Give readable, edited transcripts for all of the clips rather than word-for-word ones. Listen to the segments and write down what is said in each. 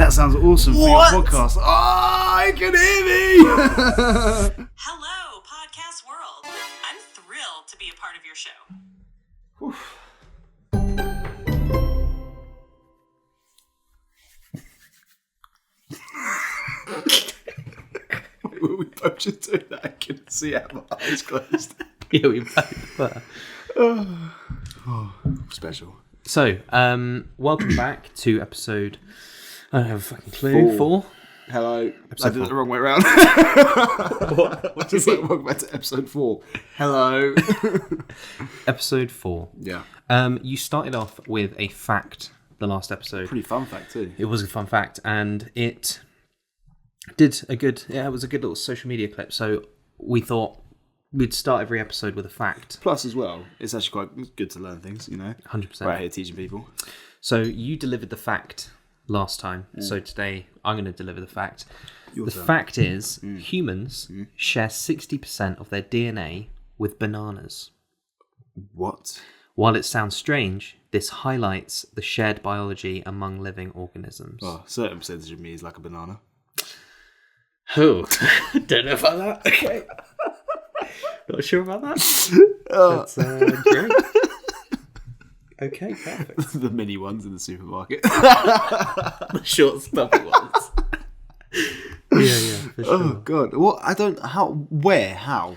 That sounds awesome for your podcast. Oh, you can hear me! Hello, podcast world. I'm thrilled to be a part of your show. We both just doing that. I couldn't see how my eyes closed. Yeah, we both were. Special. So, welcome back to episode... I don't have a fucking clue. Four? Hello. Episode I did it 4. the wrong way around. What? Just like, welcome back to episode 4. Hello. Episode 4. Yeah. You started off with a fact the last episode. Pretty fun fact too. It was a fun fact, and it did a good... Yeah, it was a good little social media clip. So we thought we'd start every episode with a fact. Plus as well, it's actually quite good to learn things, you know. 100%. We're out here teaching people. So you delivered the fact last time. So today I'm going to deliver the fact. Your turn. Fact is humans share 60% of their DNA with bananas. What? While it sounds strange, this highlights the shared biology among living organisms. Oh, a certain percentage of me is like a banana. Oh, don't know about that. Okay. Not sure about that. That's great. Okay, perfect. The mini ones in the supermarket. The short, stubby ones. Yeah, for sure. Oh god. What? I don't. How? Where? How?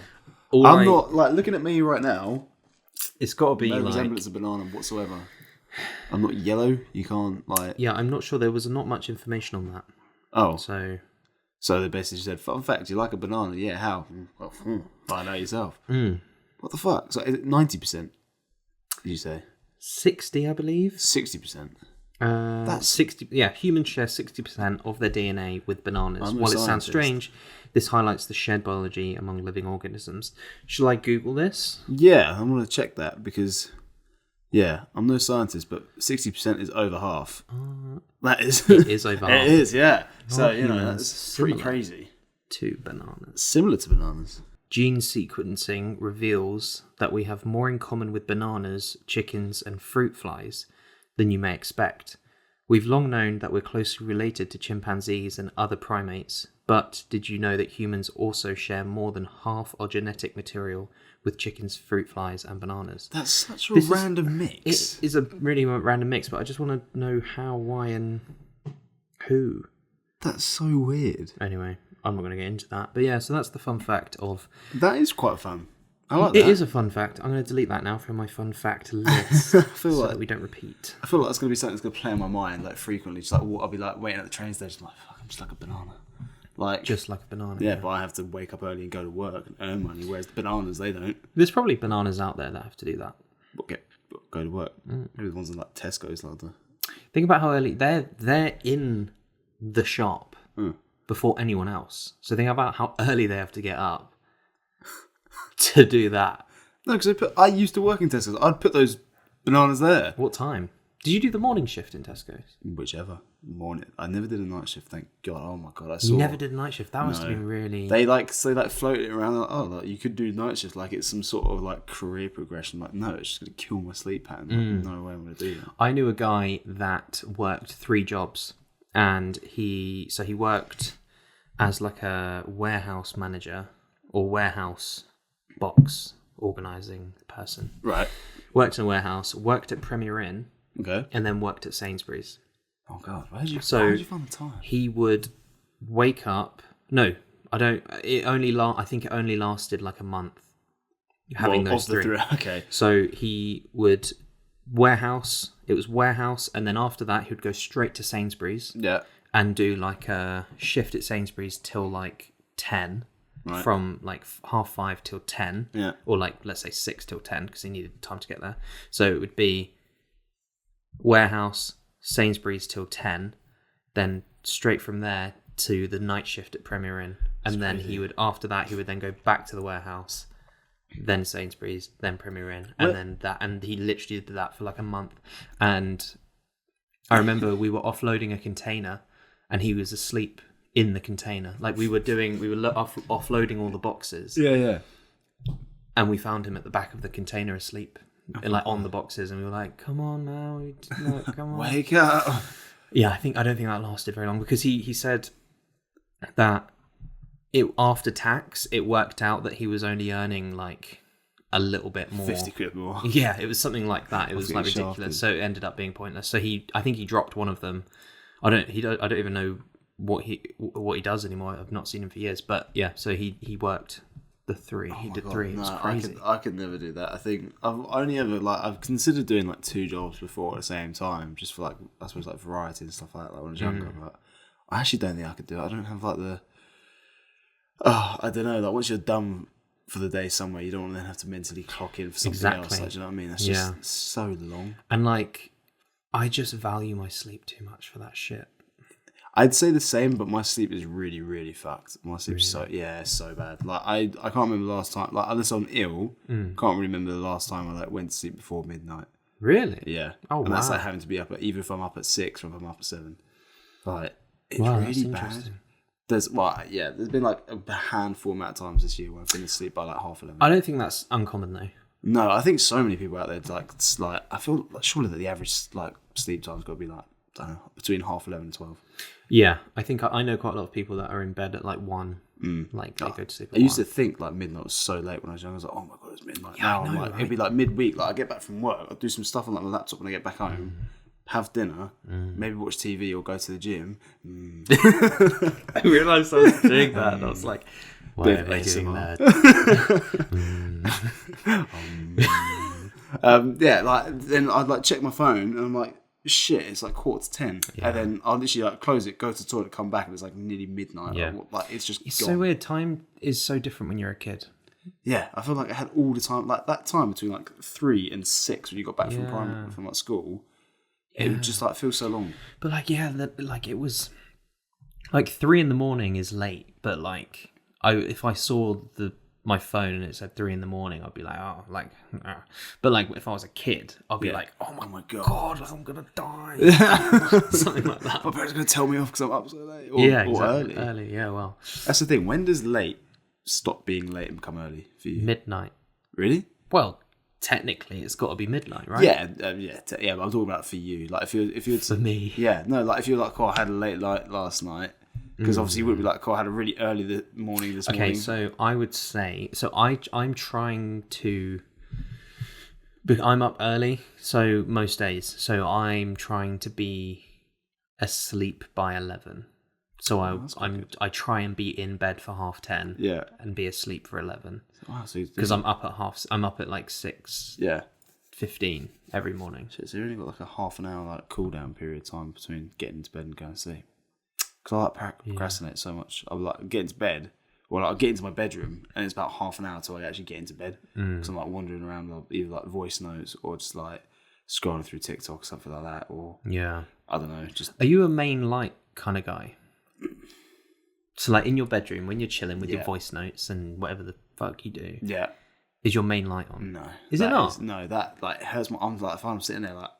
I'm not like looking at me right now. It's got to be No like... resemblance of banana whatsoever. I'm not yellow. You can't like. Yeah, I'm not sure. There was not much information on that. Oh. So they basically said, "Fun fact: do you like a banana? Yeah. How? Well, find out yourself." What the fuck? So is it 90%? Did you say 60, I believe. 60%? That's 60. Yeah, humans share 60% of their DNA with bananas. While it sounds strange, this highlights the shared biology among living organisms. Shall I Google this? Yeah, I'm gonna check that because, yeah, I'm no scientist, but 60% is over half. That is. It is over half. It is, yeah. So humans that's pretty similar crazy. To bananas. Similar to bananas. Gene sequencing reveals that we have more in common with bananas, chickens, and fruit flies than you may expect. We've long known that we're closely related to chimpanzees and other primates, but did you know that humans also share more than half our genetic material with chickens, fruit flies, and bananas? That's such a random mix. It is a really random mix, but I just want to know how, why, and who. That's so weird. Anyway, I'm not going to get into that. But yeah, so that's the fun fact of... That is quite fun. I like that. It is a fun fact. I'm going to delete that now from my fun fact list so that we don't repeat. I feel like that's going to be something that's going to play in my mind like frequently. Just like I'll be like waiting at the train station, like fuck, I'm just like a banana. Like Just like a banana. yeah, but I have to wake up early and go to work and earn money, whereas the bananas they don't. There's probably bananas out there that have to do that. Go to work. Maybe the ones in like Tesco's like that. Think about how early they're in the shop before anyone else. So think about how early they have to get up to do that. No, because I used to work in Tesco's. I'd put those bananas there. What time? Did you do the morning shift in Tesco's? Whichever morning. I never did a night shift. Thank God. Oh my God. I saw. You never did a night shift. That must have been really. They float it around. Like, oh, like, you could do night shift. Like it's some sort of like career progression. Like no, it's just gonna kill my sleep pattern. Like, no way I'm gonna do that. I knew a guy that worked 3 jobs, and he worked as like a warehouse manager or warehouse box organising person. Right. Worked in a warehouse, worked at Premier Inn, Okay. and then worked at Sainsbury's. Oh God, how did you find the time? He would wake up. No, I don't. I think it only lasted like a month. Having those three. Okay. So he would warehouse. It was warehouse, and then after that, he would go straight to Sainsbury's. Yeah. And do like a shift at Sainsbury's till like 10. Right. From like 5:30 till 10. Yeah. Or like let's say 6 till 10 because he needed time to get there. So it would be warehouse, Sainsbury's till 10, then straight from there to the night shift at Premier Inn, and then he would then go back to the warehouse, then Sainsbury's, then Premier Inn, and then that, and he literally did that for like a month. And I remember we were offloading a container, and he was asleep in the container. Like we were offloading all the boxes. Yeah. And we found him at the back of the container asleep. Like on the boxes, and we were like, "Come on now, come on, wake up!" Yeah, I don't think that lasted very long because he said that after tax it worked out that he was only earning like a little bit more. 50 quid more. Yeah, it was something like that. It was like getting ridiculous. shafted. So it ended up being pointless. So I think he dropped one of them. I don't even know what he does anymore. I've not seen him for years. But yeah, so he worked the 3. He did 3. It was crazy. I could never do that. I think I've only ever I've considered doing like 2 jobs before at the same time, just for like I suppose like variety and stuff like that when I was younger. But I actually don't think I could do it. I don't have like the. I don't know. Like once you're done for the day somewhere, you don't want to then have to mentally clock in for something else. Like, do you know what I mean? That's just so long. And like, I just value my sleep too much for that shit. I'd say the same, but my sleep is really, really fucked. My sleep's so bad. Like I can't remember the last time. Like unless I'm ill, can't remember the last time I like went to sleep before midnight. Really? Yeah. Oh, and that's wow. like having to be up even if I'm up at 6 or if I'm up at 7. Like it's Wow, really that's bad. interesting. There's been like a handful amount of times this year where I've been asleep by like 11:30. I don't think that's uncommon though. No, I think so many people out there like I feel like surely that the average like sleep time's got to be like I don't know between 11:30 and 12. Yeah, I think I know quite a lot of people that are in bed at like 1. Like they go to sleep at I used 1. to think like midnight was so late when I was young. I was like, oh my god, it's midnight. Yeah, now I I'm know, like, right? it'd be like midweek. Like I get back from work, I'll do some stuff on like my laptop when I get back home, have dinner, maybe watch TV or go to the gym. I realised I was doing that and I was like, why Bit am I of doing ASMR. that? Yeah, like then I'd like check my phone and I'm like, shit, it's like 9:45, and then I'll literally like close it, go to the toilet, come back, and it's like nearly midnight. Yeah. Like it's just It's gone. so weird. Time is so different when you're a kid. Yeah, I feel like I had all the time, like that time between like 3 and 6 when you got back Yeah. from like school. It would just like feel so long. But like, yeah, like it was like 3 a.m. is late, but like if I saw my phone and it said 3 a.m, I'd be like, oh, like, but like if I was a kid, I'd be like, oh my god, like, I'm gonna die, something like that. My parents are gonna tell me off because I'm up so late. Or Exactly. early. Early, yeah. Well, That's the thing. When does late stop being late and become early for you? midnight. Really? Well, technically, it's got to be midnight, right? Yeah, but I'm talking about for you. Like if you For me. yeah, no, like if you're like, oh, I had a late night last night, because obviously you wouldn't be like, oh, I had a really early morning this morning. Okay, so I would say, I'm trying to, I'm up early, so most days, so I'm trying to be asleep by 11. So I try and be in bed for 10:30. Yeah. And be asleep for 11. Wow, so Because I'm up at like 6:15 yeah. every morning. So you only got like a half an hour like cool down period time between getting into bed and going to sleep. Because I like procrastinate so much. I would like get into bed, or like, I'll get into my bedroom, and it's about half an hour till I actually get into bed. Because I'm like wandering around either like voice notes or just like scrolling through TikTok or something like that, or Yeah. I don't know, just Are you a main light kind of guy? So like in your bedroom when you're chilling with your voice notes and whatever the fuck you do, yeah. is your main light on? No, Is it not? No, that like hurts my arms. Like if I'm sitting there like.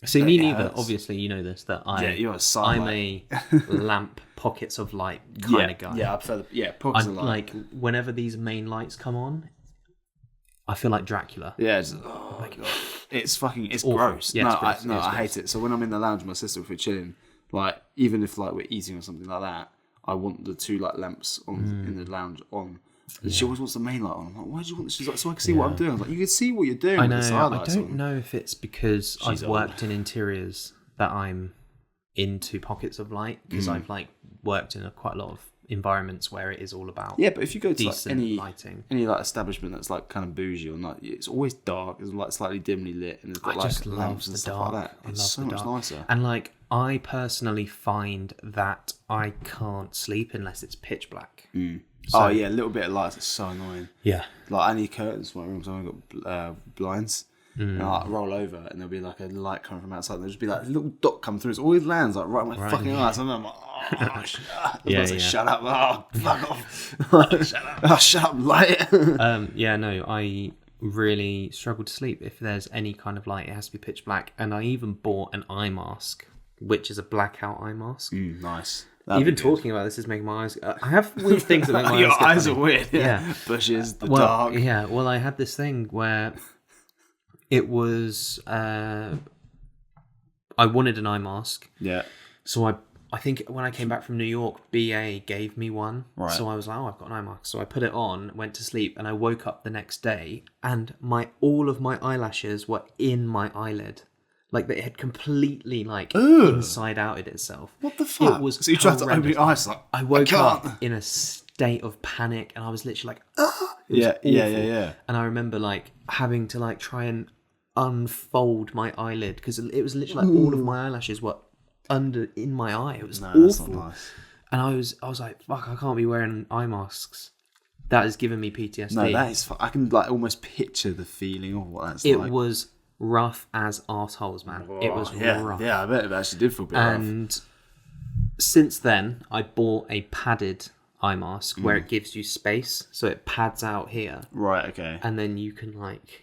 See, me It neither. hurts. Obviously, you know this, that you're a I'm sunlight. a lamp, pockets of light kind of guy. Yeah, I prefer pockets of light. Like, whenever these main lights come on, I feel like Dracula. Yeah, it's, oh my god, it's awful. gross. Yeah, No, it's gross. I It's gross. hate it. So when I'm in the lounge with my sister, if we're chilling, like even if like we're eating or something like that, I want the 2 like lamps on in the lounge on. And she always wants the main light on. I'm like, why do you want this? She's like, so I can see what I'm doing. I was like, you can see what you're doing. I with know. the side I lights don't on. know if it's because I've old. worked in interiors that I'm into pockets of light, because I've like worked in quite a lot of environments where it is all about Yeah, but if you go to like decent any lighting. like establishment that's like kind of bougie or not, it's always dark. It's like slightly dimly lit, and it's got I like just love lamps the and stuff dark. like that. I It's love so the much dark. nicer. And like, I personally find that I can't sleep unless it's pitch black. Oh yeah, a little bit of light is so annoying. Yeah. Like I need curtains for my room, so I've got blinds. And I like, roll over, and there'll be like a light coming from outside. And there'll just be like a little dot come through. It always lands like right in my fucking eyes. And I'm like, oh, shut up! Oh, fuck off! Shut up! Oh, shut up! Light. Yeah, no, I really struggle to sleep if there's any kind of light. It has to be pitch black. And I even bought an eye mask, which is a blackout eye mask. Nice. Even talking about this is making my eyes. I have weird things that make my Your eyes. Get eyes funny. are weird. Yeah. Bushes, the Well, dark. yeah. Well, I had this thing where it was. I wanted an eye mask, Yeah. So I think when I came back from New York, BA gave me one. Right. So I was like, oh, I've got an eye mask. So I put it on, went to sleep, and I woke up the next day, and all of my eyelashes were in my eyelid. Like, it had completely, like, inside outed itself. What the fuck? It was so you tried to open your eyes, like, I woke up in a state of panic, and I was literally like, ah! Yeah. And I remember, like, having to, like, try and unfold my eyelid, because it was literally like all of my eyelashes were in my eye. It was awful. That's not nice. And I was like, fuck, I can't be wearing eye masks. That has given me PTSD. No, that is. I can like almost picture the feeling of what that's like. like. It was rough as arseholes, man. It was rough. Yeah, I bet it actually did feel a bit rough. And since then, I bought a padded eye mask where it gives you space, so it pads out here. Right. Okay. And then you can like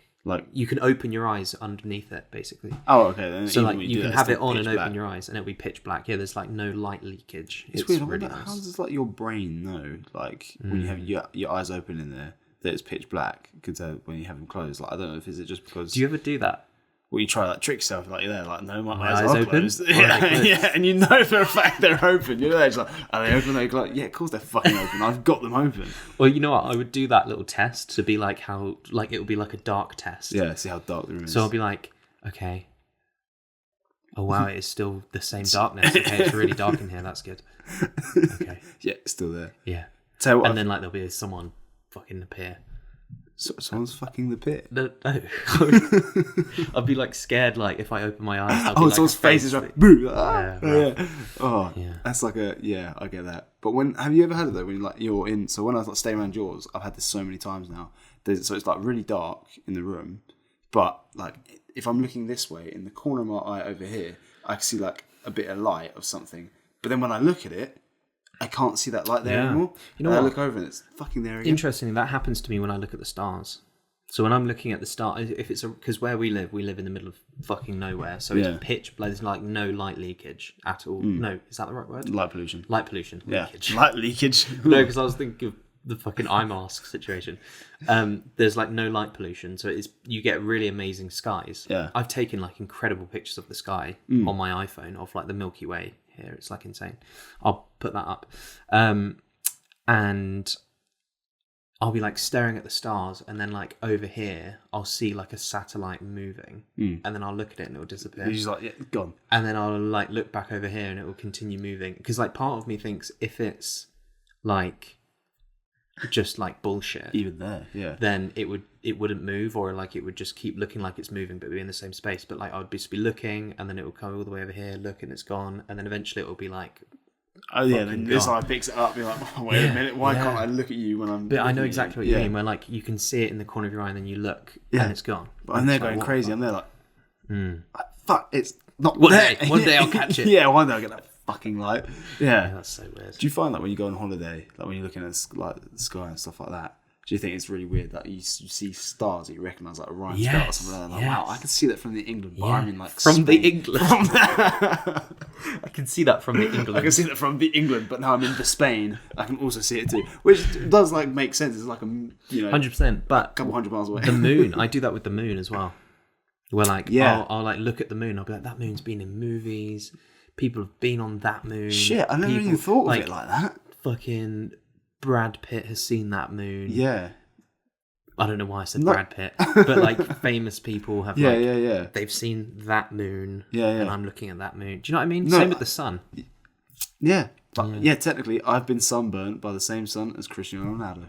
you can open your eyes underneath it, basically. Oh, okay. Then so like you can have it on and open your eyes, and it'll be pitch black. Yeah, there's like no light leakage. It's weird. Really How nice. does like your brain know, like when you have your eyes open in there, that it's pitch black compared when you have them closed? Like I don't know if is it just because. Do you ever do that? Well, you try like trick yourself, like you're there, like no, my eyes eyes are open? closed. Yeah, and you know for a fact they're open. You're there, it's like, are they open? They're like, yeah, of course they're fucking open. I've got them open. Well, you know what? I would do that little test to be like how, like it would be like a dark test. Yeah, see how dark the room is. So I'll be like, okay. Oh wow, it is still the same darkness. Okay, it's really dark in here. That's good. Okay. Yeah, it's still there. Yeah. So and then like there'll be someone fucking appear. Someone's fucking the pit. No. I'd be like scared, like if I open my eyes. Oh, someone's face is like, boo! Yeah. Oh, yeah. That's like I get that. But have you ever had it though? When you're in, so when I was like staying around yours, I've had this so many times now. So it's like really dark in the room, but like if I'm looking this way in the corner of my eye over here, I can see like a bit of light of something. But then when I look at it, I can't see that light there anymore. You know and what? I look over and it's fucking there again. Interestingly, that happens to me when I look at the stars. So when I'm looking at the star, if it's because where we live in the middle of fucking nowhere, so it's pitch black. There's like no light leakage at all. No, is that the right word? Light pollution. Light pollution. Yeah, Leakage. light leakage. No, because I was thinking of the fucking eye mask situation. There's like no light pollution, so you get really amazing skies. Yeah, I've taken like incredible pictures of the sky on my iPhone of like the Milky Way. Here it's like insane. I'll put that up, and I'll be like staring at the stars, and then like over here I'll see like a satellite moving, and then I'll look at it and it'll disappear. You're just like, yeah, gone. And then I'll like look back over here and it will continue moving, because like part of me thinks if it's like just like bullshit, Even there, yeah. then it wouldn't move, or like it would just keep looking like it's moving but be in the same space. But like I would just be looking, and then it will come all the way over here, look, and it's gone, and then eventually it will be like, oh yeah, then this eye picks it up, you're like, oh, wait a minute, why can't I look at you when I'm But I know at exactly you? what you mean, where like you can see it in the corner of your eye and then you look and it's gone. But I'm there It's like, going what crazy, the I'm there like, fuck, it's not One there. day- one day I'll catch it. Yeah, one day I'll get that fucking light. Yeah, that's so weird. Do you find that when you go on holiday, like when you're looking at like the sky and stuff like that, do you think it's really weird that you see stars that you recognise, like Orion star or something like that? Like, wow, I can see that from the England, but I'm in like from Spain. the England. I can see that from the England. I can see that from the England, but now I'm in the Spain. I can also see it too, which does like make sense. It's like 100%. But a couple hundred miles away. the moon, I do that with the moon as well. Where like I'll like look at the moon. I'll be like, that moon's been in movies. People have been on that moon. Shit, I never even thought of it like that. Fucking Brad Pitt has seen that moon. Yeah. I don't know why I said Brad Pitt, but like famous people have they've seen that moon, and I'm looking at that moon. Do you know what I mean? No, Same with the sun. Yeah. But technically I've been sunburnt by the same sun as Cristiano Ronaldo.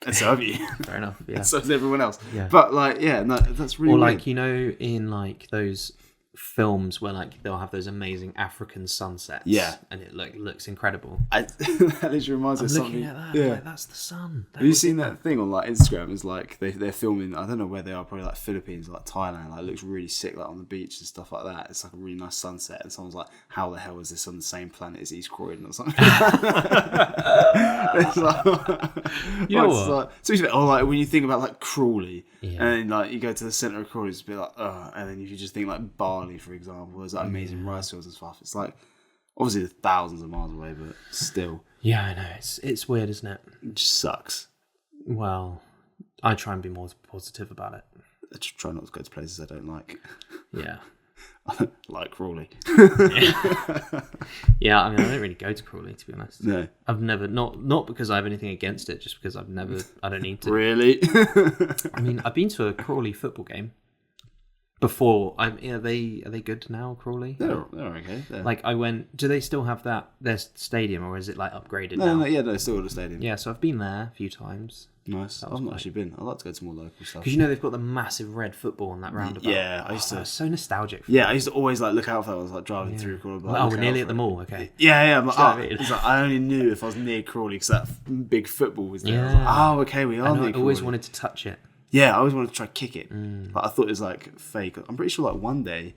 And so have you. Fair enough, yeah. So has everyone else. Yeah. But like, that's really Or weird. like, you know, in like those films where like they'll have those amazing African sunsets, and it looks incredible. That literally reminds me of something. Looking at that, yeah. like, that's the sun. Have you seen that thing on like Instagram? It's like they're filming. I don't know where they are. Probably like Philippines, like Thailand. Like it looks really sick, like on the beach and stuff like that. It's like a really nice sunset, and someone's like, "How the hell is this on the same planet as East Croydon or something?" It's like, you know what? Like, so like when you think about like Crawley, Yeah. and like you go to the centre of Crawley, it's a bit like, and then if you just think like Bali, for example, there's like amazing rice fields and stuff. It's like obviously they're thousands of miles away, but still, Yeah, I know. It's weird, isn't it? it just sucks. Well, I try and be more positive about it. I just try not to go to places I don't like. Yeah. Like Crawley. Yeah, I mean, I don't really go to Crawley, to be honest. No. I've never, not because I have anything against it, just because I don't need to. Really? I mean, I've been to a Crawley football game before. Are they good now, Crawley? They're okay. Yeah. Like, I went, do they still have their stadium, or is it like upgraded no, now? they're still at the stadium. Yeah, so I've been there a few times. Nice. I've not actually been. I'd like to go to more local stuff. Because they've got the massive red football on that roundabout. Yeah, I used to. It's so nostalgic. Yeah, I used to always like look out for that. I was like driving through Crawley. Oh, we're nearly at the mall. Okay. Yeah. I'm like, know what I mean? it's like, I only knew if I was near Crawley because that big football was there. I was Yeah. like, okay, we are near I always Crawley. wanted to touch it. Yeah, I always wanted to try kick it. But I thought it was like fake. I'm pretty sure like one day.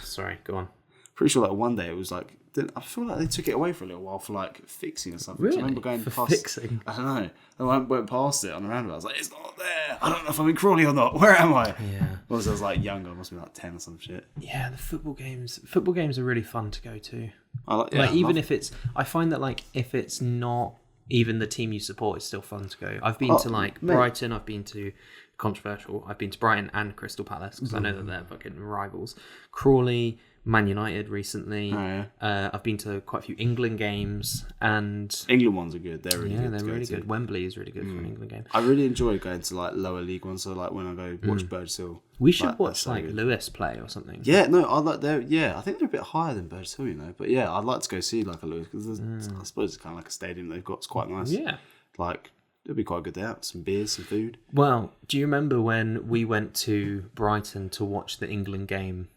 Sorry, go on. Pretty sure like one day it was like. I feel like they took it away for a little while for like fixing or something. Really? I remember going For past. fixing? I don't know. I went past it on the roundabout. I was like, it's not there. I don't know if I'm in Crawley or not. Where am I? Yeah. Once I was like younger, I must be like 10 or some shit. Yeah, the football games. Football games are really fun to go to. I Even if it's, I find that like if it's not even the team you support, it's still fun to go. I've been to like Brighton. I've been to controversial. I've been to Brighton and Crystal Palace because I know that they're fucking rivals. Crawley, Man United recently. Oh, yeah. I've been to quite a few England games, and England ones are good. They're really good. they're to go really to. good. Wembley is really good for an England game. I really enjoy going to like lower league ones. So like when I go watch Birds Hill. We should that's watch so like good. Lewis play or something. Yeah, no, I like their. Yeah, I think they're a bit higher than Birds Hill, you know. But yeah, I'd like to go see like a Lewis because I suppose it's kind of like a stadium they've got. It's quite nice. Yeah. Like it'd be quite good there. Some beers, some food. Well, do you remember when we went to Brighton to watch the England game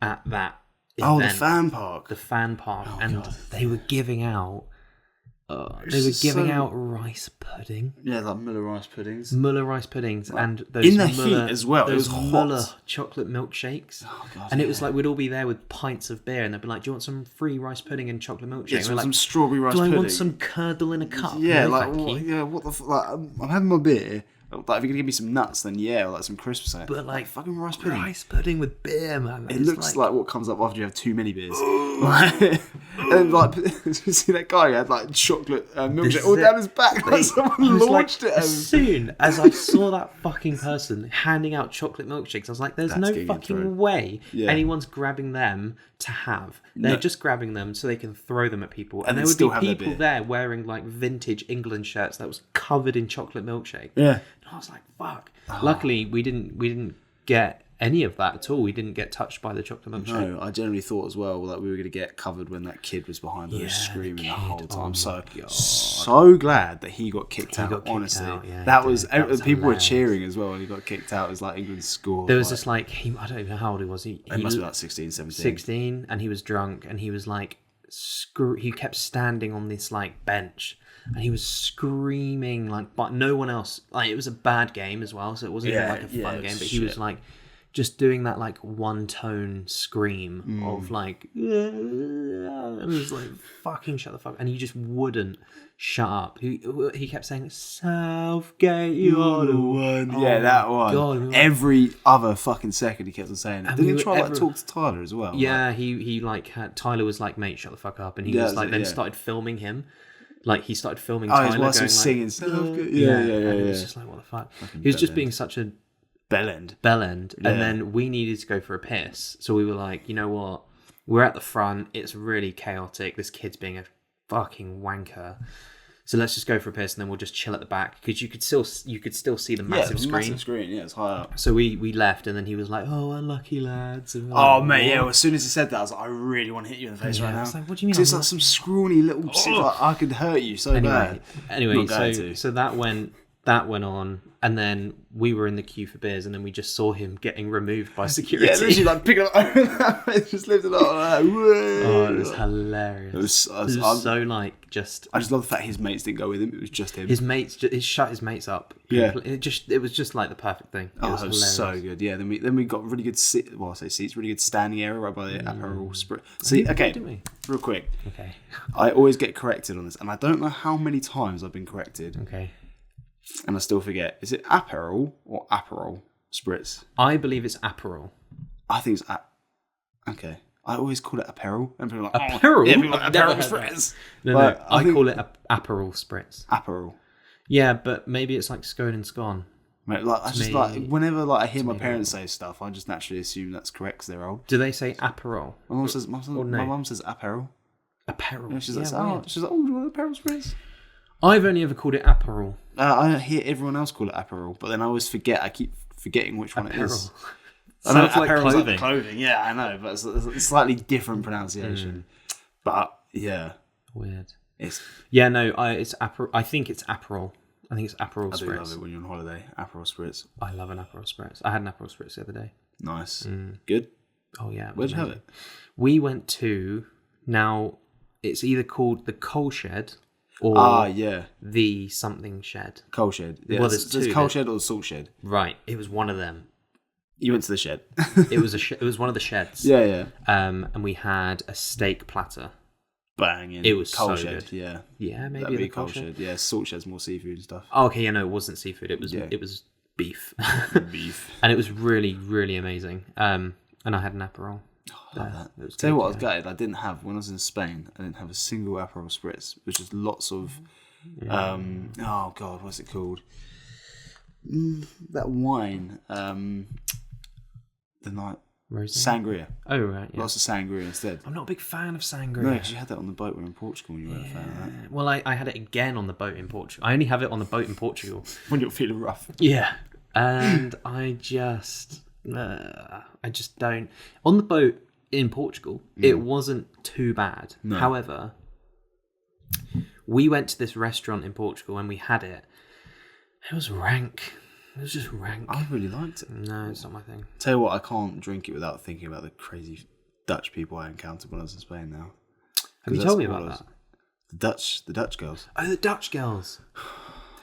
at that Oh, the event, fan park. the fan park, and God. they were giving out just so- out rice pudding, Yeah, like Muller rice puddings. Muller rice puddings, and those in the Muller, heat as well. It Those was hot. Muller chocolate milkshakes, God, and it was like we'd all be there with pints of beer, and they'd be like, "Do you want some free rice pudding and chocolate milkshake?" Yeah, And some, we're some like, strawberry rice "Do I pudding. want some curdle in a cup?" Yeah, No, like thank what, you. yeah, what the like? I'm having my beer. Like, if you're gonna give me some nuts, then yeah, or like some crisps or something. But like fucking rice pudding. rice pudding with beer, man. It looks like what comes up after you have too many beers. And like, you see that guy who had like chocolate milkshake all down his back. Like someone I was launched like, it. as soon as I saw that fucking person handing out chocolate milkshakes, I was like, "There's no getting fucking thrown. way Yeah. anyone's grabbing them to have. They're No. just grabbing them so they can throw them at people." And there then would still be have their people beer. there wearing like vintage England shirts that was covered in chocolate milkshake. Yeah. And I was like, "Fuck!" Luckily, we didn't get any of that at all. We didn't get touched by the chocolate milkshake. No, I generally thought as well that we were going to get covered when that kid was behind us Yeah, screaming the kid. whole time. Oh my So glad that he got kicked out. got kicked honestly, out, yeah, that he was, did. That was people were hilarious. cheering as well when he got kicked out. It was like England scored. There was like, this like I don't even know how old he was. He must be like 16, 17. 16, and he was drunk, and he was like he kept standing on this like bench, and he was screaming like, but no one else, like, it was a bad game as well, so it wasn't even Yeah, like a yeah, fun it was game, but he was shit. like just doing that like one tone scream Mm. of like, and it was like, fucking shut the fuck, and he just wouldn't shut up. He kept saying, "Southgate, you are the one." Yeah, that one. God. Every other fucking second he kept on saying it. And Didn't we he were try like ever- talk to Tyler as well? Yeah, he like had, Tyler was like, "Mate, shut the fuck up," and he Yeah, was that's like, it, then yeah. started filming him. Like he started filming Like, oh, Tyler his wife going was like, singing. Southgate. Yeah. and it was yeah. just like, what the fuck? He was just bellend. being such a Bellend. bellend, Yeah. and then we needed to go for a piss, so we were like, you know what? We're at the front. It's really chaotic. This kid's being a fucking wanker. So let's just go for a piss, and then we'll just chill at the back because you could still see the Yeah, massive it was a screen. massive screen. Yeah, it's high up. So we left, and then he was like, "Oh, unlucky lads." And we're Oh like, mate, yeah. "What?" Well, as soon as he said that, I was like, I really want to hit you in the face Yeah, right I now. was like, what do you mean 'Cause it's I'm like some scrawny little. Like, I could hurt you so bad. Anyway, Not going to. so that went on, and then we were in the queue for beers, and then we just saw him getting removed by security. Yeah, literally like picking up. Just lifted up like, whoa. Oh, it was hilarious. It was So like just I just love the fact his mates didn't go with him. It was just him. his mates, he shut his mates up. Yeah. It was just like the perfect thing. It was It was hilarious. so good. Yeah, then we got really good seats, really good standing area right by the apparel sprit. See, okay, didn't we? real quick. Okay. I always get corrected on this, and I don't know how many times I've been corrected, Okay. and I still forget. Is it apparel or Aperol spritz? I believe it's Aperol. I think it's okay. I always call it apparel, and people are like Apparel? Yeah, people are like I've never apparel heard that. spritz. No, But I think call it Aperol Spritz. apparel. Yeah, but maybe it's like scone and scone. Mate, like I just like whenever like I hear my Tomato. parents say stuff, I just naturally assume that's correct because they're old. Do they say Aperol? My mum says my mum says apparel. Apparel. And she's Yeah, like, weird. oh, she's like, oh, do you want apparel spritz? I've only ever called it Aperol. I hear everyone else call it apparel, but then I always forget. I keep forgetting which one it is. Apparel. I know Sounds like apparel's clothing. like clothing. Yeah, I know, but it's a slightly different pronunciation. But yeah, Weird. it's Yeah, no, it's Aperol. I think it's Aperol. I think it's Aperol I do love Spritz. it when you're on holiday. Apparel spritz, I love an Aperol Spritz. I had an Aperol Spritz the other day. nice, good. Oh yeah. Where'd you have amazing. it? We went to, now it's either called the Coal Shed or Yeah, the something shed. coal shed. Yeah, Well, there's there's two, coal there- shed or the salt shed. Right. It was one of them. You went to the shed. It was it was one of the sheds. yeah. And we had a steak platter. Banging. It was coal so shed. good. Yeah, Yeah, maybe that'd be the coal Coal Shed. shed. Yeah, salt shed's more seafood and stuff. Oh, okay, yeah, no, it wasn't seafood. It was Yeah. beef. Beef. And it was really, really amazing. And I had an Aperol. Love that. It was Tell you good, what, I was yeah. gutted. I didn't have when I was in Spain. I didn't have a single Aperol spritz, which was lots of. Oh God, what's it called? That wine. The night Rosé? sangria. Oh, right, yeah. Lots of sangria instead. I'm not a big fan of sangria. No, because you had that on the boat when in Portugal. And you weren't a fan of that. Well, I had it again on the boat in Portugal. I only have it on the boat in Portugal. When you're feeling rough. Yeah. And I just don't. On the boat in Portugal, it wasn't too bad. No. However, we went to this restaurant in Portugal and we had it. It was rank. It was just rank. I really liked it. No, it's not my thing. Tell you what, I can't drink it without thinking about the crazy Dutch people I encountered when I was in Spain. Now, Have you 'Cause told me that's about all I that? was- the Dutch girls. Oh, the Dutch girls.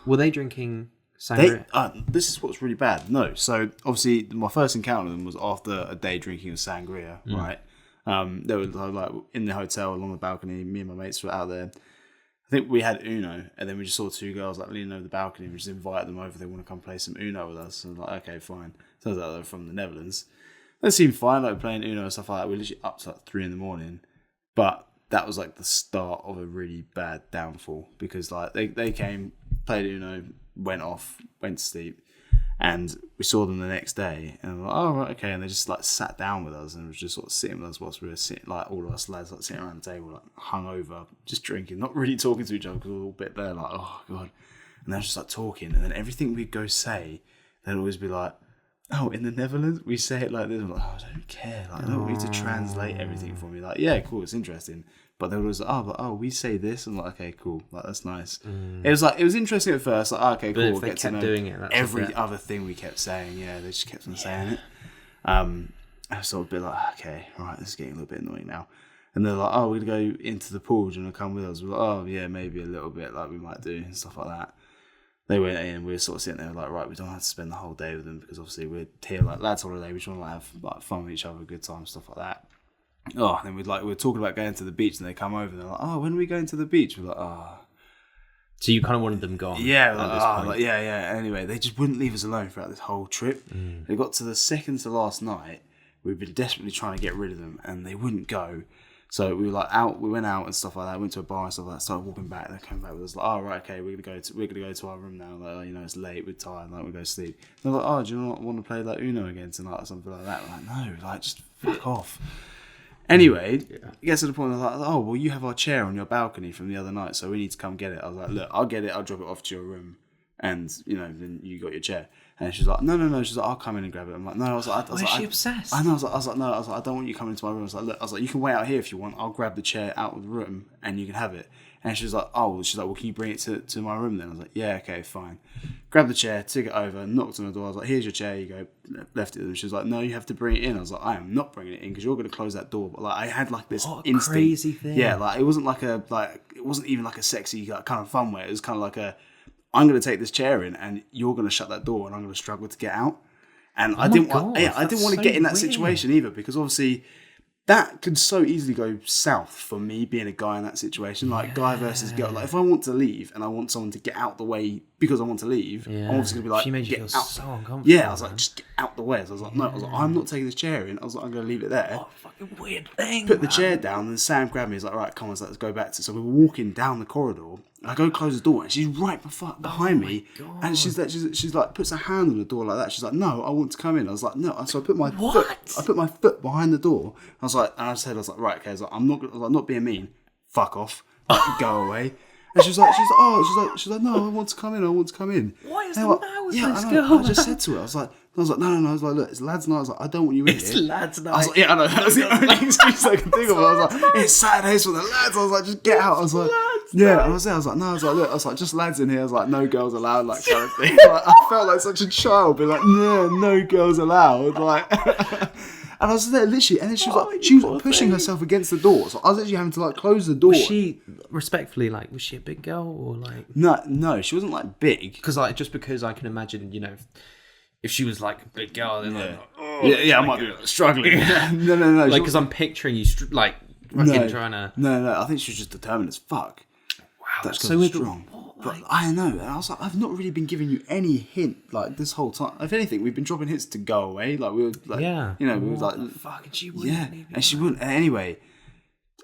Were they drinking sangria? This is what's really bad. No, so obviously my first encounter with them was after a day drinking of sangria, right? They were like in the hotel along the balcony. Me and my mates were out there. I think we had Uno, and then we just saw two girls like leaning over the balcony. We just invited them over. They want to come play some Uno with us. And like, okay, fine. Turns out they're from the Netherlands. They seemed fine, like playing Uno and stuff like that. We were literally up to like 3 a.m. But that was like the start of a really bad downfall because like they came, played Uno, went off, went to sleep, and we saw them the next day and we were like, oh right, okay, and they just like sat down with us and was just sort of sitting with us whilst we were sitting, like all of us lads like sitting around the table like hungover, just drinking, not really talking to each other because we were all a bit there like, oh god, and they were just like talking, and then everything we'd go say, they'd always be like, oh, in the Netherlands we say it like this. I'm like, oh, I don't care, like I don't want you to translate everything for me, like yeah, cool, it's interesting. But they were always like, oh, we say this. I'm like, okay, cool. Like, that's nice. It was interesting at first. Like, okay, But cool. if We'll they get to kept know doing it, that's a every bit- other thing we kept saying. Yeah, they just kept on saying it. I was sort of a bit like, okay, all right, this is getting a little bit annoying now. And they're like, oh, we're going to go into the pool. Do you want to come with us? We're like, oh, yeah, maybe a little bit, like we might do, and stuff like that. They went in, we were sort of sitting there like, right, we don't have to spend the whole day with them because obviously we're here like lads holiday. We just want to have like fun with each other, good time, stuff like that. Oh, and then we were talking about going to the beach, and they come over and they're like, oh, when are we going to the beach? We're like, oh. So you kind of wanted them gone. Yeah, at like, this point. like, yeah. Anyway, they just wouldn't leave us alone throughout this whole trip. They got to the second to last night. We've been desperately trying to get rid of them, and they wouldn't go. So we were like out. We went out and stuff like that. Went to a bar and stuff like that. Started walking back. They came back with us like, oh right, okay, we're gonna go to our room now. Like, it's late. We're tired. Like, we'll go sleep. They're like, oh, do you not want to play like Uno again tonight or something like that? We're like, no, like just fuck off. Anyway, it gets to the point where they're like, oh, well, you have our chair on your balcony from the other night, so we need to come get it. I was like, look, I'll get it. I'll drop it off to your room, and then you got your chair. And she's like, no. She's like, I'll come in and grab it. I'm like, no. I was like, Why is she obsessed? I know. I was like, no. I was like, I don't want you coming into my room. I was like, look. I was like, you can wait out here if you want. I'll grab the chair out of the room and you can have it. And she's like, oh. She's like, well, can you bring it to my room then? I was like, yeah, okay, fine. Grabbed the chair, took it over, knocked on the door. I was like, here's your chair. You go. Left it. And she was like, no, you have to bring it in. I was like, I am not bringing it in because you're going to close that door. But like, I had like this What a instinct. crazy thing. Yeah, like it wasn't even like a sexy like, kind of fun way. It was kind of like a, I'm going to take this chair in and you're going to shut that door and I'm going to struggle to get out. And I didn't want to get in that situation either because obviously that could so easily go south for me being a guy in that situation, like guy versus girl. Like if I want to leave and I want someone to get out the way because I want to leave. Yeah. I'm obviously gonna be like, She made you get feel out. so uncomfortable. Yeah, I was like, just get out the way. So I was like, no, I was like, I'm not taking this chair in. I was like, I'm gonna leave it there. What a fucking weird thing. Put the chair down, and Sam grabbed me. He's like, right, come on, let's go back to. So we were walking down the corridor. I go close the door, and she's right behind me, and she's like puts her hand on the door like that. She's like, no, I want to come in. I was like, no. So I put my foot behind the door. I was like, right, okay. I was like, I'm not being mean. Fuck off. Like, go away. And she's like, no, I want to come in. What is the matter with this I girl? I just said to her, I was like, no. I was like, look, it's lads' night. I was like, I don't want you in It's here. lads' night. I was like, yeah, I know. That was the only excuse I could think of. I was like, it's Saturdays for the lads. I was like, just get out. I was like, yeah. And I was like, no. I was like, look. I was like, just lads in here. I was like, no girls allowed, like kind of thing. Like, I felt like such a child, being like, no girls allowed, like. And I was there literally, and then she was pushing herself against the door. So I was actually having to like close the door. Was she, respectfully, like, was she a big girl or like? No, she wasn't like big. Because because I can imagine, if she was like a big girl, then I might be like, struggling. No. Like, because I'm picturing you fucking trying to. No. I think she was just determined as fuck. Wow, That's so strong. But I know, and I was like, I've not really been giving you any hint like this whole time. If anything, we've been dropping hints to go away. Like we were like, we were like, fuck, and she wouldn't. And she wouldn't. And anyway,